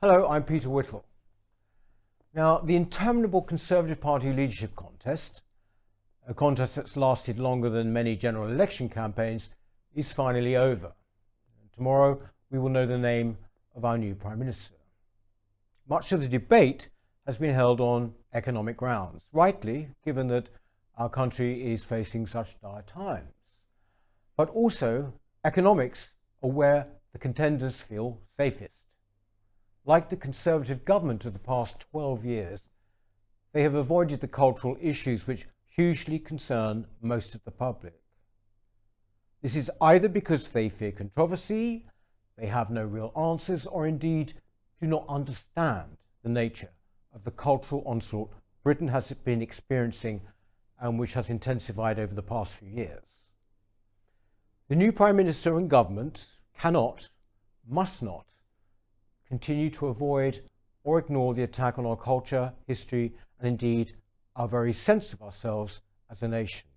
Hello, I'm Peter Whittle. Now, the interminable Conservative Party leadership contest, a contest that's lasted longer than many general election campaigns, is finally over. Tomorrow, we will know the name of our new Prime Minister. Much of the debate has been held on economic grounds, rightly, given that our country is facing such dire times. But also, economics are where the contenders feel safest. Like the Conservative government of the past 12 years, they have avoided the cultural issues which hugely concern most of the public. This is either because they fear controversy, they have no real answers, or indeed do not understand the nature of the cultural onslaught Britain has been experiencing and which has intensified over the past few years. The new Prime Minister and government cannot, must not, continue to avoid or ignore the attack on our culture, history, and indeed our very sense of ourselves as a nation.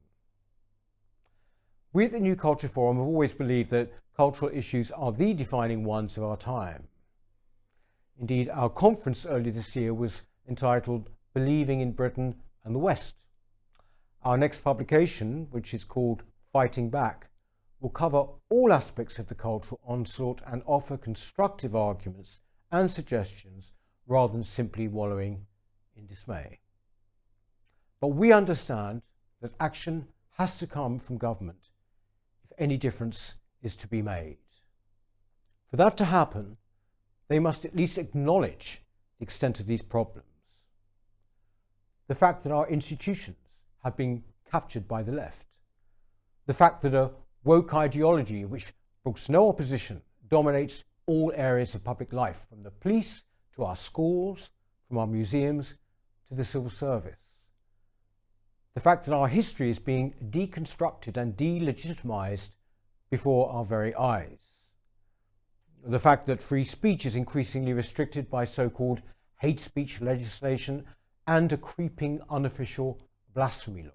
We at the New Culture Forum have always believed that cultural issues are the defining ones of our time. Indeed, our conference earlier this year was entitled Believing in Britain and the West. Our next publication, which is called Fighting Back, will cover all aspects of the cultural onslaught and offer constructive arguments and suggestions rather than simply wallowing in dismay. But we understand that action has to come from government if any difference is to be made. For that to happen, they must at least acknowledge the extent of these problems. The fact that our institutions have been captured by the left. The fact that a woke ideology which brooks no opposition dominates all areas of public life, from the police to our schools, from our museums to the civil service. The fact that our history is being deconstructed and delegitimized before our very eyes. The fact that free speech is increasingly restricted by so-called hate speech legislation and a creeping unofficial blasphemy law.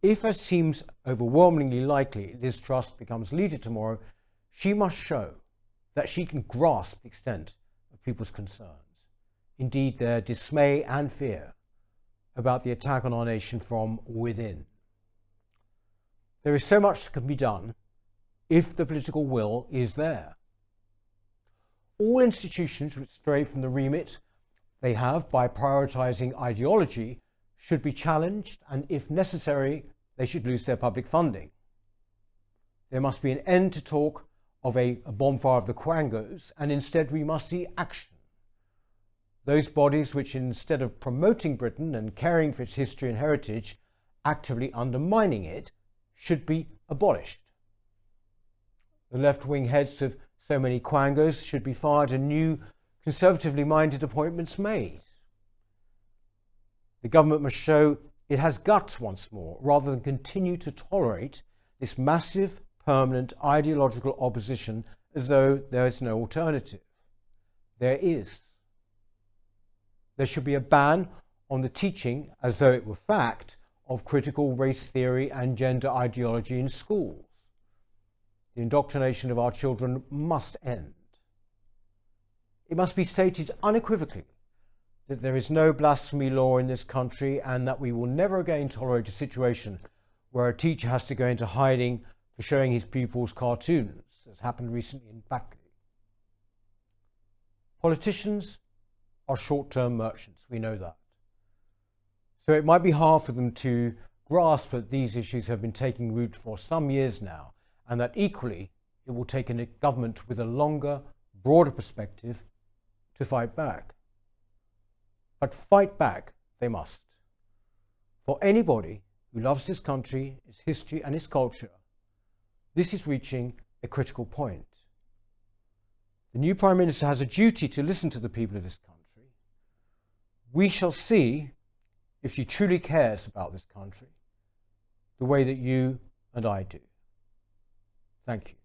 If, as seems overwhelmingly likely, Liz Truss becomes leader tomorrow, she must show that she can grasp the extent of people's concerns, indeed their dismay and fear about the attack on our nation from within. There is so much that can be done if the political will is there. All institutions which stray from the remit they have by prioritising ideology should be challenged, and if necessary, they should lose their public funding. There must be an end to talk of a bonfire of the quangos, and instead we must see action. Those bodies which, instead of promoting Britain and caring for its history and heritage, actively undermining it, should be abolished. The left-wing heads of so many quangos should be fired and new, conservatively minded appointments made. The government must show it has guts once more, rather than continue to tolerate this massive, permanent ideological opposition as though there is no alternative. There is. There should be a ban on the teaching, as though it were fact, of critical race theory and gender ideology in schools. The indoctrination of our children must end. It must be stated unequivocally that there is no blasphemy law in this country, and that we will never again tolerate a situation where a teacher has to go into hiding for showing his pupils cartoons, as happened recently in Backley. Politicians are short-term merchants, we know that. So it might be hard for them to grasp that these issues have been taking root for some years now, and that equally it will take a government with a longer, broader perspective to fight back. But fight back they must. For anybody who loves this country, its history and its culture, this is reaching a critical point. The new Prime Minister has a duty to listen to the people of this country. We shall see if she truly cares about this country the way that you and I do. Thank you.